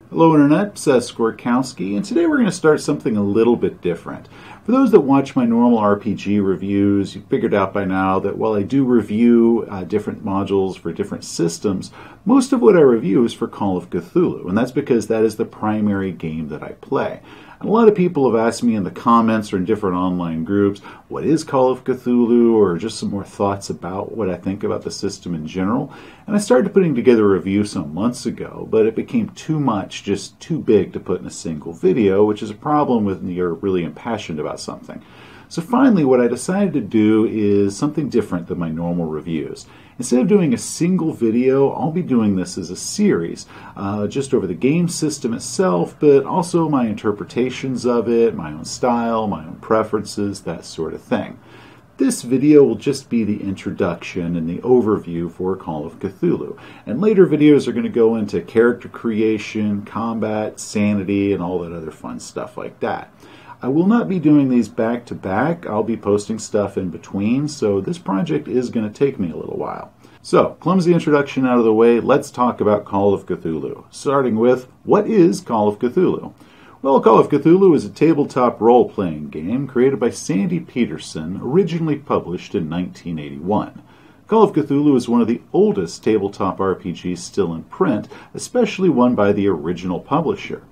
Hello Internet, Seth Skorkowski, and today we're going to start something a little bit different. For those that watch my normal RPG reviews, you've figured out by now that while I do review different modules for different systems, most of what I review is for Call of Cthulhu, and that's because that is the primary game that I play. And a lot of people have asked me in the comments or in different online groups, what is Call of Cthulhu, or just some more thoughts about what I think about the system in general. And I started putting together a review some months ago, but it became too much, just too big to put in a single video, which is a problem when you're really impassioned about something. So finally, what I decided to do is something different than my normal reviews. Instead of doing a single video, I'll be doing this as a series, just over the game system itself, but also my interpretations of it, my own style, my own preferences, that sort of thing. This video will just be the introduction and the overview for Call of Cthulhu, and later videos are going to go into character creation, combat, sanity, and all that other fun stuff like that. I will not be doing these back to back. I'll be posting stuff in between, so this project is going to take me a little while. So, clumsy introduction out of the way, let's talk about Call of Cthulhu. Starting with, what is Call of Cthulhu? Well, Call of Cthulhu is a tabletop role-playing game created by Sandy Peterson, originally published in 1981. Call of Cthulhu is one of the oldest tabletop RPGs still in print, especially one by the original publisher.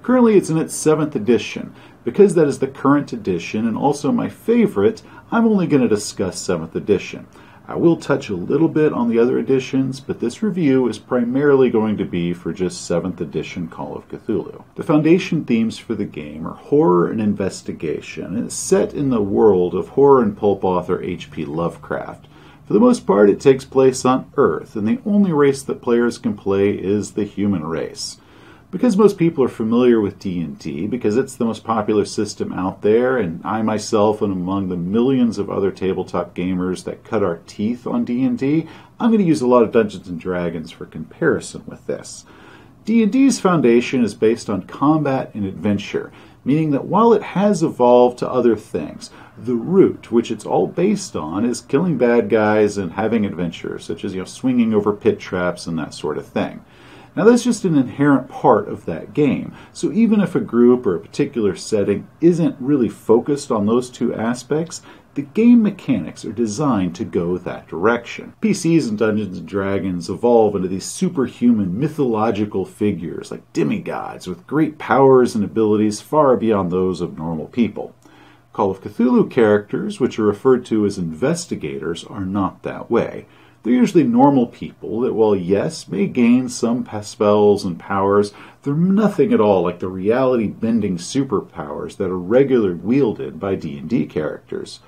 Currently, it's in its 7th edition. Because that is the current edition and also my favorite, I'm only going to discuss 7th edition. I will touch a little bit on the other editions, but this review is primarily going to be for just 7th edition Call of Cthulhu. The foundation themes for the game are horror and investigation, and it's set in the world of horror and pulp author H.P. Lovecraft. For the most part, it takes place on Earth, and the only race that players can play is the human race. Because most people are familiar with D&D, because it's the most popular system out there, and I myself am among the millions of other tabletop gamers that cut our teeth on D&D, I'm going to use a lot of Dungeons & Dragons for comparison with this. D&D's foundation is based on combat and adventure, meaning that while it has evolved to other things, the root, which it's all based on, is killing bad guys and having adventures, such as swinging over pit traps and that sort of thing. Now that's just an inherent part of that game, so even if a group or a particular setting isn't really focused on those two aspects, the game mechanics are designed to go that direction. PCs and Dungeons & Dragons evolve into these superhuman mythological figures like demigods with great powers and abilities far beyond those of normal people. Call of Cthulhu characters, which are referred to as investigators, are not that way. They're usually normal people that, while yes, may gain some spells and powers, they're nothing at all like the reality-bending superpowers that are regularly wielded by D&D characters.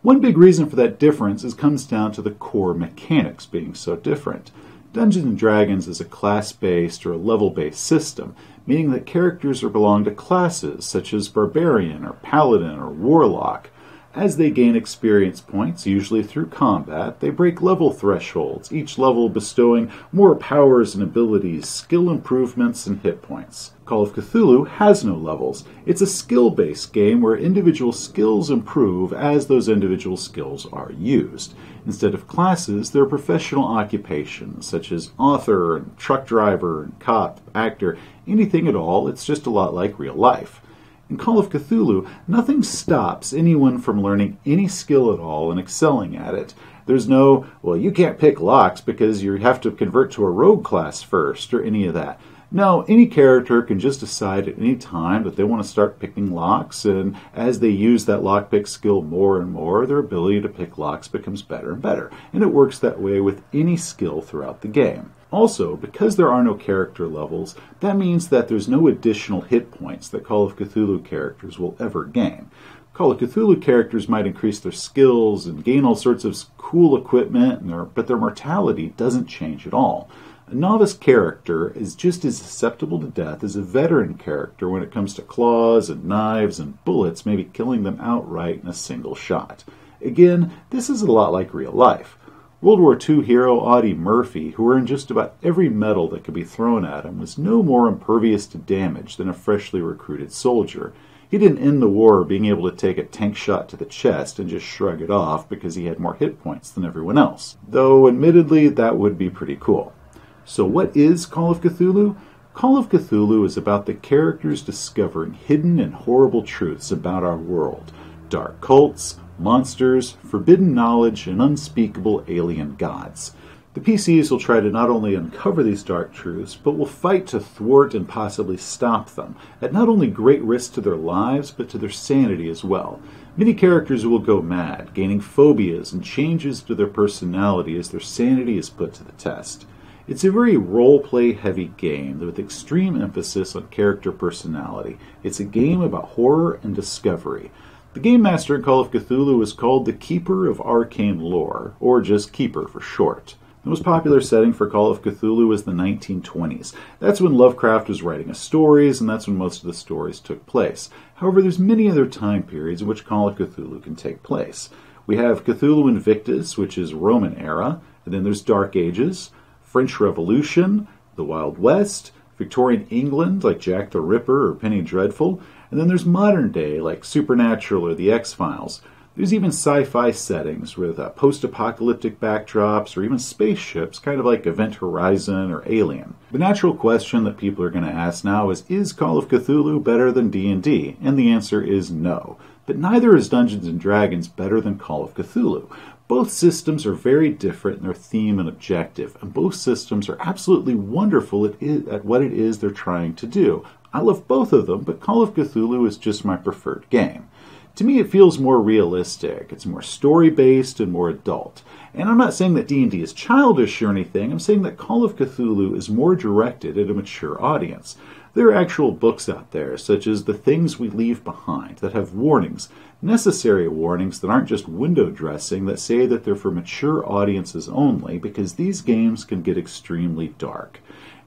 One big reason for that difference comes down to the core mechanics being so different. Dungeons & Dragons is a class-based or a level-based system, meaning that characters belong to classes such as Barbarian or Paladin or Warlock. As they gain experience points, usually through combat, they break level thresholds, each level bestowing more powers and abilities, skill improvements, and hit points. Call of Cthulhu has no levels. It's a skill-based game where individual skills improve as those individual skills are used. Instead of classes, there are professional occupations, such as author, and truck driver, and cop, actor, anything at all. It's just a lot like real life. In Call of Cthulhu, nothing stops anyone from learning any skill at all and excelling at it. There's no, well, you can't pick locks because you have to convert to a rogue class first, or any of that. No, any character can just decide at any time that they want to start picking locks, and as they use that lockpick skill more and more, their ability to pick locks becomes better and better, and it works that way with any skill throughout the game. Also, because there are no character levels, that means that there's no additional hit points that Call of Cthulhu characters will ever gain. Call of Cthulhu characters might increase their skills and gain all sorts of cool equipment, but their mortality doesn't change at all. A novice character is just as susceptible to death as a veteran character when it comes to claws and knives and bullets, maybe killing them outright in a single shot. Again, this is a lot like real life. World War II hero Audie Murphy, who earned just about every medal that could be thrown at him, was no more impervious to damage than a freshly recruited soldier. He didn't end the war being able to take a tank shot to the chest and just shrug it off because he had more hit points than everyone else. Though, admittedly, that would be pretty cool. So what is Call of Cthulhu? Call of Cthulhu is about the characters discovering hidden and horrible truths about our world. Dark cults, monsters, forbidden knowledge, and unspeakable alien gods. The PCs will try to not only uncover these dark truths, but will fight to thwart and possibly stop them, at not only great risk to their lives, but to their sanity as well. Many characters will go mad, gaining phobias and changes to their personality as their sanity is put to the test. It's a very role-play heavy game with extreme emphasis on character personality. It's a game about horror and discovery. The game master in Call of Cthulhu is called the Keeper of Arcane Lore, or just Keeper for short. The most popular setting for Call of Cthulhu is the 1920s. That's when Lovecraft was writing his stories, and that's when most of the stories took place. However, there's many other time periods in which Call of Cthulhu can take place. We have Cthulhu Invictus, which is Roman era, and then there's Dark Ages, French Revolution, the Wild West, Victorian England, like Jack the Ripper or Penny Dreadful, and then there's modern day, like Supernatural or The X-Files. There's even sci-fi settings with post-apocalyptic backdrops or even spaceships, kind of like Event Horizon or Alien. The natural question that people are going to ask now is Call of Cthulhu better than D&D? And the answer is no. But neither is Dungeons & Dragons better than Call of Cthulhu. Both systems are very different in their theme and objective, and both systems are absolutely wonderful at what it is they're trying to do. I love both of them, but Call of Cthulhu is just my preferred game. To me, it feels more realistic. It's more story-based and more adult. And I'm not saying that D&D is childish or anything. I'm saying that Call of Cthulhu is more directed at a mature audience. There are actual books out there, such as The Things We Leave Behind, that have warnings, necessary warnings that aren't just window dressing, that say that they're for mature audiences only, because these games can get extremely dark.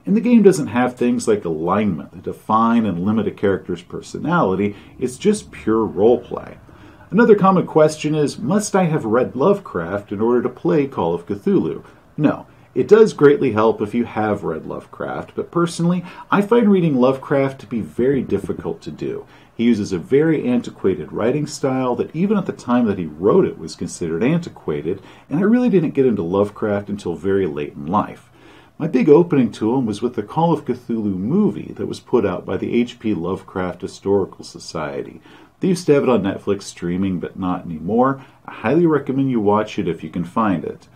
And the game doesn't have things like alignment that define and limit a character's personality. It's just pure roleplay. Another common question is, must I have read Lovecraft in order to play Call of Cthulhu? No. It does greatly help if you have read Lovecraft, but personally, I find reading Lovecraft to be very difficult to do. He uses a very antiquated writing style that even at the time that he wrote it was considered antiquated, and I really didn't get into Lovecraft until very late in life. My big opening to him was with the Call of Cthulhu movie that was put out by the H.P. Lovecraft Historical Society. They used to have it on Netflix streaming, but not anymore. I highly recommend you watch it if you can find it.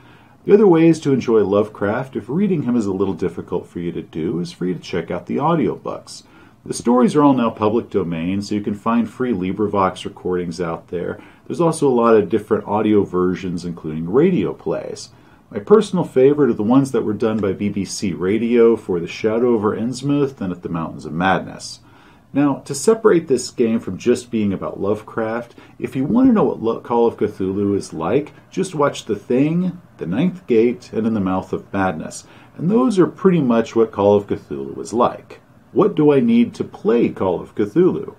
The other ways to enjoy Lovecraft, if reading him is a little difficult for you to do, is for you to check out the audiobooks. The stories are all now public domain, so you can find free LibriVox recordings out there. There's also a lot of different audio versions, including radio plays. My personal favorite are the ones that were done by BBC Radio for The Shadow over Innsmouth and At the Mountains of Madness. Now, to separate this game from just being about Lovecraft, if you want to know what Call of Cthulhu is like, just watch The Thing, The Ninth Gate, and In the Mouth of Madness. And those are pretty much what Call of Cthulhu is like. What do I need to play Call of Cthulhu?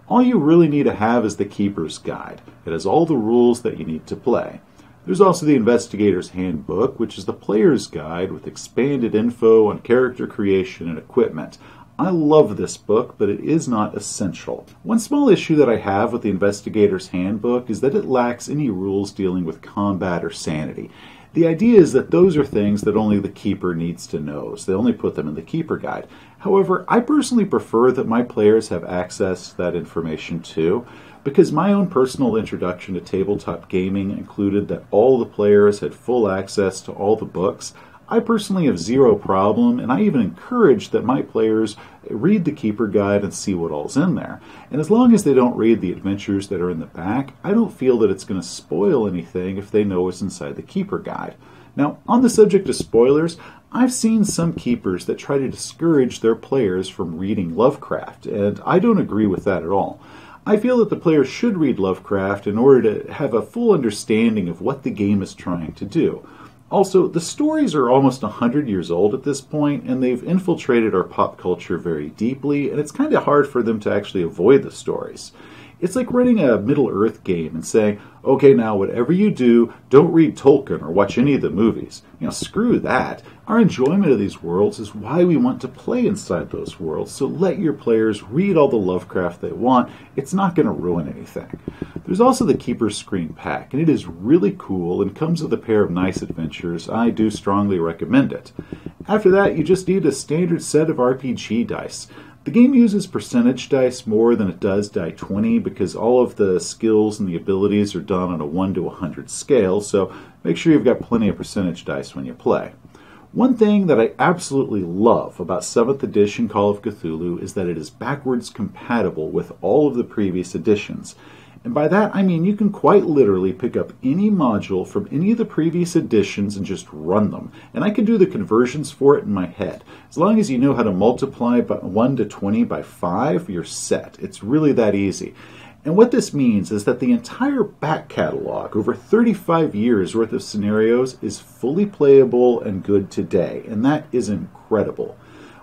All you really need to have is the Keeper's Guide. It has all the rules that you need to play. There's also the Investigator's Handbook, which is the player's guide with expanded info on character creation and equipment. I love this book, but it is not essential. One small issue that I have with the Investigator's Handbook is that it lacks any rules dealing with combat or sanity. The idea is that those are things that only the Keeper needs to know, so they only put them in the Keeper Guide. However, I personally prefer that my players have access to that information too, because my own personal introduction to tabletop gaming included that all the players had full access to all the books. I personally have zero problem, and I even encourage that my players read the Keeper Guide and see what all's in there. And as long as they don't read the adventures that are in the back, I don't feel that it's going to spoil anything if they know what's inside the Keeper Guide. Now, on the subject of spoilers, I've seen some keepers that try to discourage their players from reading Lovecraft, and I don't agree with that at all. I feel that the players should read Lovecraft in order to have a full understanding of what the game is trying to do. Also, the stories are almost 100 years old at this point, and they've infiltrated our pop culture very deeply, and it's kind of hard for them to actually avoid the stories. It's like running a Middle-earth game and saying, okay, now whatever you do, don't read Tolkien or watch any of the movies. Screw that. Our enjoyment of these worlds is why we want to play inside those worlds, so let your players read all the Lovecraft they want. It's not going to ruin anything. There's also the Keeper's Screen Pack, and it is really cool and comes with a pair of nice adventures. I do strongly recommend it. After that, you just need a standard set of RPG dice. The game uses percentage dice more than it does die 20 because all of the skills and the abilities are done on a 1 to 100 scale, so make sure you've got plenty of percentage dice when you play. One thing that I absolutely love about 7th edition Call of Cthulhu is that it is backwards compatible with all of the previous editions. And by that I mean you can quite literally pick up any module from any of the previous editions and just run them. And I can do the conversions for it in my head. As long as you know how to multiply 1 to 20 by 5, you're set. It's really that easy. And what this means is that the entire back catalog, over 35 years worth of scenarios, is fully playable and good today. And that is incredible.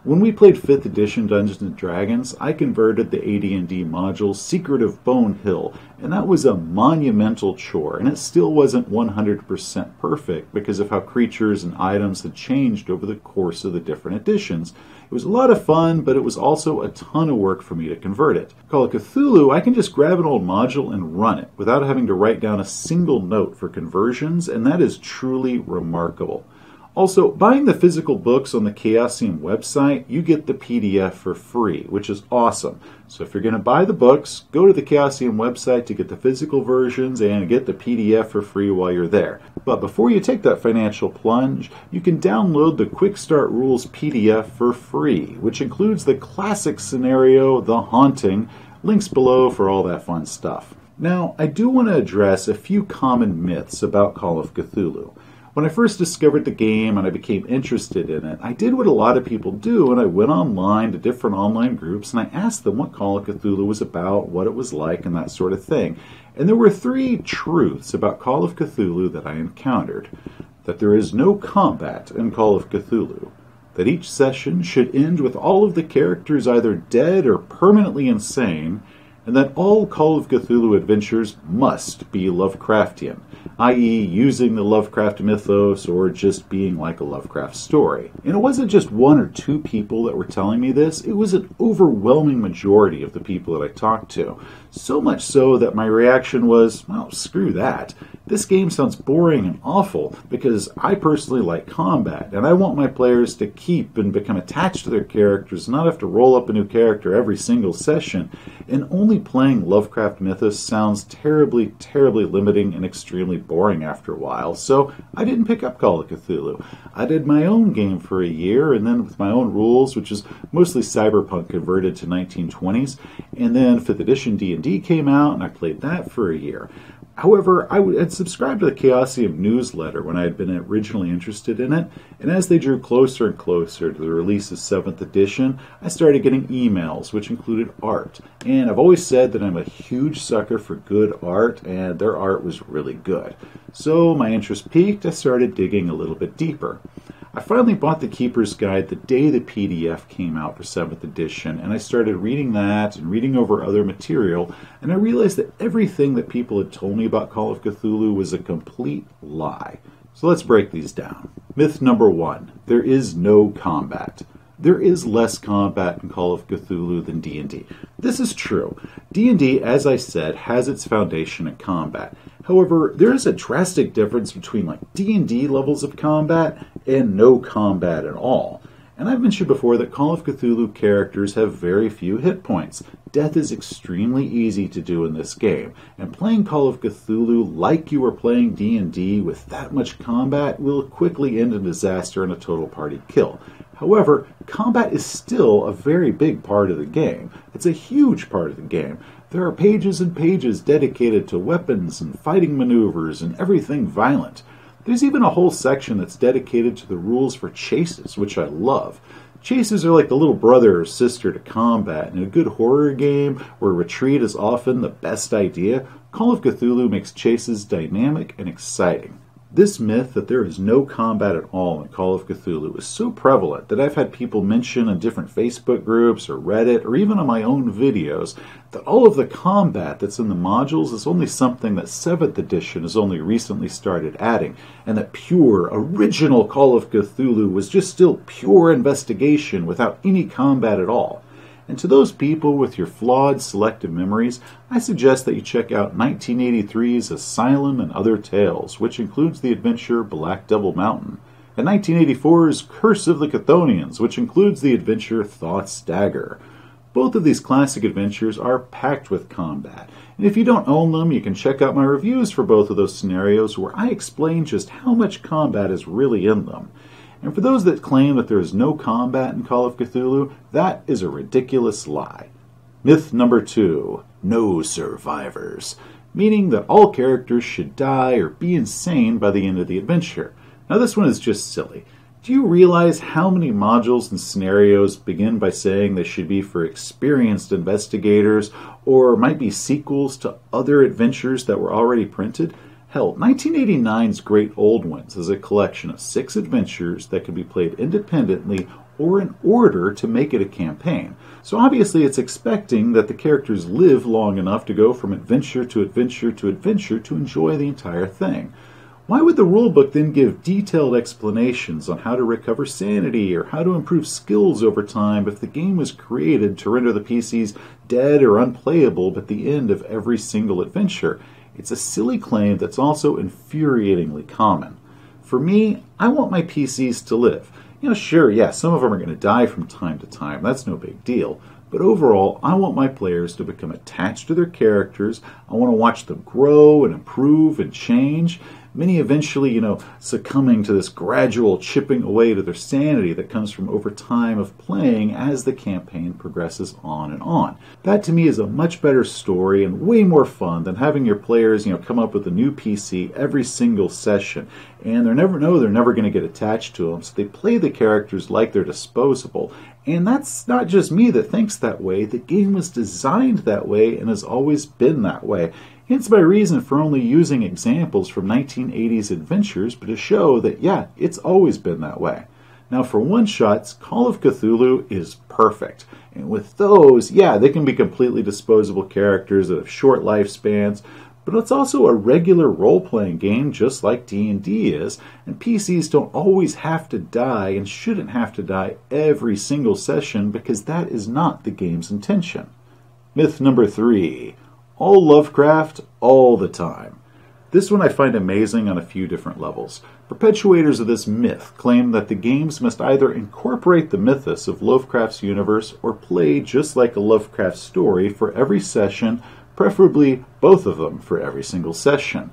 When we played 5th edition Dungeons & Dragons, I converted the AD&D module Secret of Bone Hill, and that was a monumental chore, and it still wasn't 100% perfect because of how creatures and items had changed over the course of the different editions. It was a lot of fun, but it was also a ton of work for me to convert it. Call of Cthulhu, I can just grab an old module and run it without having to write down a single note for conversions, and that is truly remarkable. Also, buying the physical books on the Chaosium website, you get the PDF for free, which is awesome. So if you're going to buy the books, go to the Chaosium website to get the physical versions and get the PDF for free while you're there. But before you take that financial plunge, you can download the Quick Start Rules PDF for free, which includes the classic scenario, The Haunting. Links below for all that fun stuff. Now, I do want to address a few common myths about Call of Cthulhu. When I first discovered the game and I became interested in it, I did what a lot of people do, and I went online to different online groups and I asked them what Call of Cthulhu was about, what it was like, and that sort of thing. And there were 3 truths about Call of Cthulhu that I encountered. That there is no combat in Call of Cthulhu. That each session should end with all of the characters either dead or permanently insane, and that all Call of Cthulhu adventures must be Lovecraftian, i.e. using the Lovecraft mythos or just being like a Lovecraft story. And it wasn't just 1 or 2 people that were telling me this, it was an overwhelming majority of the people that I talked to. So much so that my reaction was, well, screw that. This game sounds boring and awful because I personally like combat, and I want my players to keep and become attached to their characters, not have to roll up a new character every single session, and only playing Lovecraft mythos sounds terribly, terribly limiting and extremely boring after a while, so I didn't pick up Call of Cthulhu. I did my own game for a year, and then with my own rules, which is mostly cyberpunk converted to 1920s, and then 5th edition D&D came out, and I played that for a year. However, I had subscribed to the Chaosium newsletter when I had been originally interested in it, and as they drew closer and closer to the release of 7th edition, I started getting emails, which included art. And I've always said that I'm a huge sucker for good art, and their art was really good. So my interest peaked, I started digging a little bit deeper. I finally bought the Keeper's Guide the day the PDF came out for 7th edition, and I started reading that and reading over other material, and I realized that everything that people had told me about Call of Cthulhu was a complete lie. So let's break these down. Myth number 1, there is no combat. There is less combat in Call of Cthulhu than D&D. This is true. D&D, as I said, has its foundation in combat. However, there is a drastic difference between D&D levels of combat and no combat at all. And I've mentioned before that Call of Cthulhu characters have very few hit points. Death is extremely easy to do in this game, and playing Call of Cthulhu like you are playing D&D with that much combat will quickly end in disaster and a total party kill. However, combat is still a very big part of the game. It's a huge part of the game. There are pages and pages dedicated to weapons and fighting maneuvers and everything violent. There's even a whole section that's dedicated to the rules for chases, which I love. Chases are like the little brother or sister to combat. In a good horror game where retreat is often the best idea, Call of Cthulhu makes chases dynamic and exciting. This myth that there is no combat at all in Call of Cthulhu is so prevalent that I've had people mention in different Facebook groups or Reddit or even on my own videos that all of the combat that's in the modules is only something that 7th edition has only recently started adding, and that pure, original Call of Cthulhu was just still pure investigation without any combat at all. And to those people with your flawed selective memories, I suggest that you check out 1983's Asylum and Other Tales, which includes the adventure Black Devil Mountain, and 1984's Curse of the Chthonians, which includes the adventure Thought's Dagger. Both of these classic adventures are packed with combat, and if you don't own them, you can check out my reviews for both of those scenarios where I explain just how much combat is really in them. And for those that claim that there is no combat in Call of Cthulhu, that is a ridiculous lie. Myth number 2, no survivors, meaning that all characters should die or be insane by the end of the adventure. Now this one is just silly. Do you realize how many modules and scenarios begin by saying they should be for experienced investigators or might be sequels to other adventures that were already printed? Hell, 1989's Great Old Ones is a collection of 6 adventures that can be played independently or in order to make it a campaign. So obviously it's expecting that the characters live long enough to go from adventure to adventure to adventure to enjoy the entire thing. Why would the rulebook then give detailed explanations on how to recover sanity or how to improve skills over time if the game was created to render the PCs dead or unplayable at the end of every single adventure? It's a silly claim that's also infuriatingly common. For me, I want my PCs to live. Sure, yeah, some of them are going to die from time to time. That's no big deal. But overall, I want my players to become attached to their characters. I want to watch them grow and improve and change. Many eventually, succumbing to this gradual chipping away to their sanity that comes from over time of playing as the campaign progresses on and on. That to me is a much better story and way more fun than having your players, come up with a new PC every single session. And they're never going to get attached to them, so they play the characters like they're disposable. And that's not just me that thinks that way. The game was designed that way and has always been that way. Hence my reason for only using examples from 1980s adventures, but to show that, yeah, it's always been that way. Now for one-shots, Call of Cthulhu is perfect. And with those, yeah, they can be completely disposable characters that have short lifespans, but it's also a regular role-playing game just like D&D is, and PCs don't always have to die and shouldn't have to die every single session because that is not the game's intention. Myth number 3. All Lovecraft, all the time. This one I find amazing on a few different levels. Perpetuators of this myth claim that the games must either incorporate the mythos of Lovecraft's universe or play just like a Lovecraft story for every session, preferably both of them for every single session.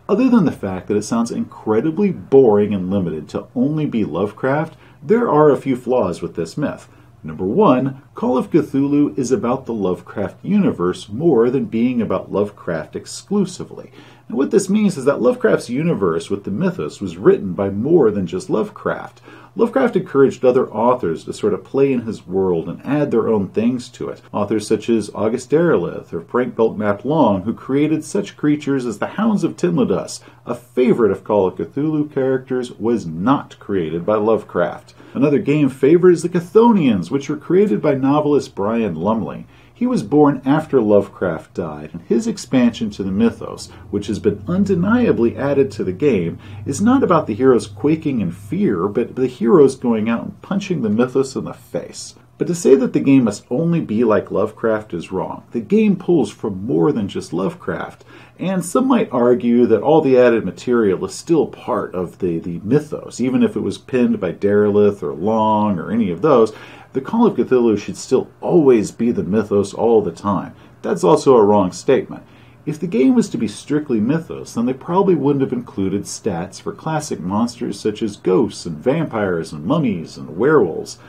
Other than the fact that it sounds incredibly boring and limited to only be Lovecraft, there are a few flaws with this myth. Number 1, Call of Cthulhu is about the Lovecraft universe more than being about Lovecraft exclusively. And what this means is that Lovecraft's universe with the mythos was written by more than just Lovecraft. Lovecraft encouraged other authors to sort of play in his world and add their own things to it. Authors such as August Derleth or Frank Belknap Long, who created such creatures as the Hounds of Tinladas. A favorite of Call of Cthulhu characters was not created by Lovecraft. Another game favorite is the Chthonians, which were created by novelist Brian Lumley. He was born after Lovecraft died, and his expansion to the mythos, which has been undeniably added to the game, is not about the heroes quaking in fear, but the heroes going out and punching the mythos in the face. But to say that the game must only be like Lovecraft is wrong. The game pulls from more than just Lovecraft, and some might argue that all the added material is still part of the mythos, even if it was penned by Derleth or Long or any of those. The Call of Cthulhu should still always be the mythos all the time. That's also a wrong statement. If the game was to be strictly mythos, then they probably wouldn't have included stats for classic monsters such as ghosts and vampires and mummies and werewolves.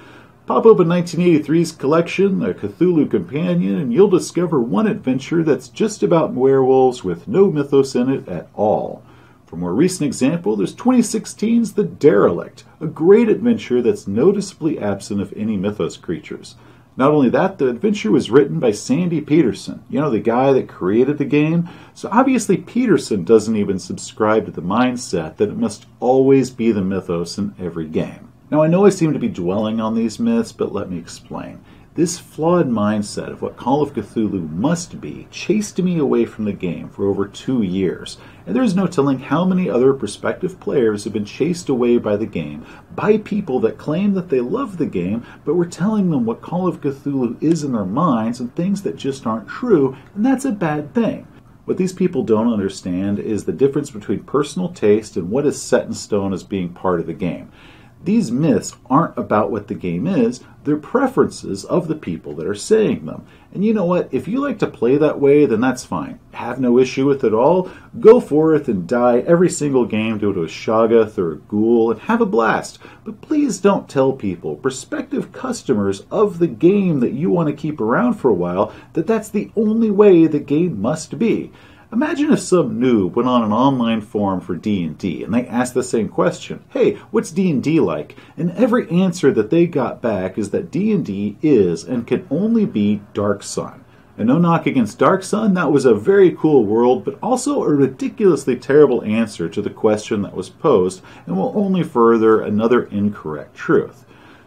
Pop open 1983's collection, A Cthulhu Companion, and you'll discover one adventure that's just about werewolves with no mythos in it at all. For a more recent example, there's 2016's The Derelict, a great adventure that's noticeably absent of any mythos creatures. Not only that, the adventure was written by Sandy Peterson, you know, the guy that created the game. So obviously Peterson doesn't even subscribe to the mindset that it must always be the mythos in every game. Now I know I seem to be dwelling on these myths, but let me explain. This flawed mindset of what Call of Cthulhu must be chased me away from the game for over 2 years, and there's no telling how many other prospective players have been chased away by the game by people that claim that they love the game, but we're telling them what Call of Cthulhu is in their minds and things that just aren't true, and that's a bad thing. What these people don't understand is the difference between personal taste and what is set in stone as being part of the game. These myths aren't about what the game is, they're preferences of the people that are saying them. And you know what? If you like to play that way, then that's fine. Have no issue with it all. Go forth and die every single game due to a Shoggoth or a ghoul and have a blast. But please don't tell people, prospective customers of the game that you want to keep around for a while, that that's the only way the game must be. Imagine if some noob went on an online forum for D&D and they asked the same question, hey, what's D&D like? And every answer that they got back is that D&D is and can only be Dark Sun. And no knock against Dark Sun, that was a very cool world, but also a ridiculously terrible answer to the question that was posed and will only further another incorrect truth.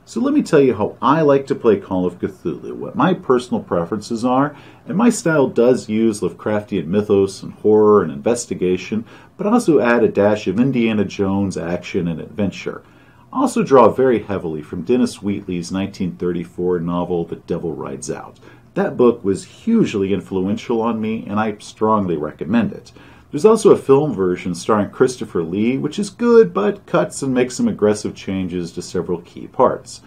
So let me tell you how I like to play Call of Cthulhu, what my personal preferences are, and my style does use Lovecraftian mythos and horror and investigation, but also add a dash of Indiana Jones action and adventure. I also draw very heavily from Dennis Wheatley's 1934 novel The Devil Rides Out. That book was hugely influential on me, and I strongly recommend it. There's also a film version starring Christopher Lee, which is good, but cuts and makes some aggressive changes to several key parts.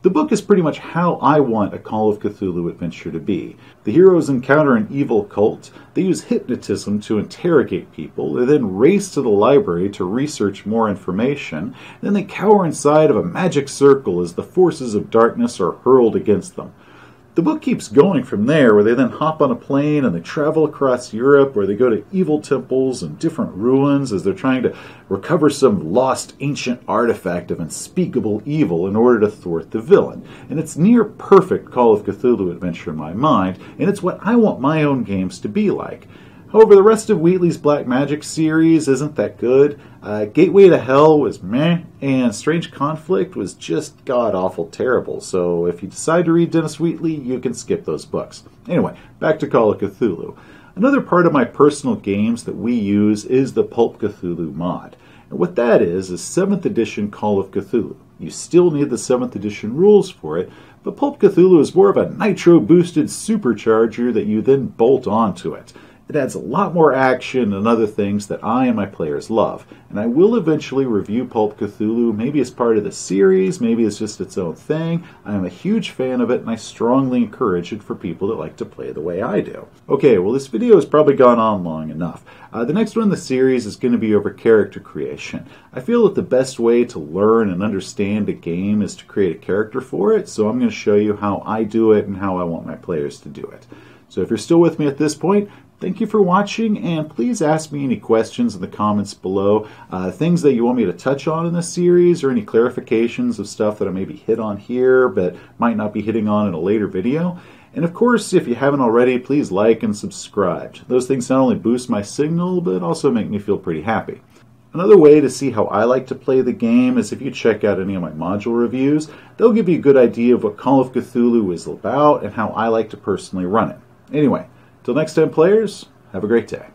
The book is pretty much how I want a Call of Cthulhu adventure to be. The heroes encounter an evil cult, they use hypnotism to interrogate people, they then race to the library to research more information, and then they cower inside of a magic circle as the forces of darkness are hurled against them. The book keeps going from there, where they then hop on a plane and they travel across Europe, where they go to evil temples and different ruins as they're trying to recover some lost ancient artifact of unspeakable evil in order to thwart the villain. And it's near perfect Call of Cthulhu adventure in my mind, and it's what I want my own games to be like. However, the rest of Wheatley's Black Magic series isn't that good. Gateway to Hell was meh, and Strange Conflict was just god-awful terrible, so if you decide to read Dennis Wheatley, you can skip those books. Anyway, back to Call of Cthulhu. Another part of my personal games that we use is the Pulp Cthulhu mod. And what that is 7th edition Call of Cthulhu. You still need the 7th edition rules for it, but Pulp Cthulhu is more of a nitro-boosted supercharger that you then bolt onto it. It adds a lot more action and other things that I and my players love. And I will eventually review Pulp Cthulhu, maybe as part of the series, maybe as just its own thing. I am a huge fan of it, and I strongly encourage it for people that like to play the way I do. Okay, well this video has probably gone on long enough. The next one in the series is going to be over character creation. I feel that the best way to learn and understand a game is to create a character for it, so I'm going to show you how I do it and how I want my players to do it. So if you're still with me at this point, thank you for watching, and please ask me any questions in the comments below. Things that you want me to touch on in this series, or any clarifications of stuff that I maybe hit on here but might not be hitting on in a later video. And of course, if you haven't already, please like and subscribe. Those things not only boost my signal, but also make me feel pretty happy. Another way to see how I like to play the game is if you check out any of my module reviews. They'll give you a good idea of what Call of Cthulhu is about and how I like to personally run it. Anyway, till next time, players, have a great day.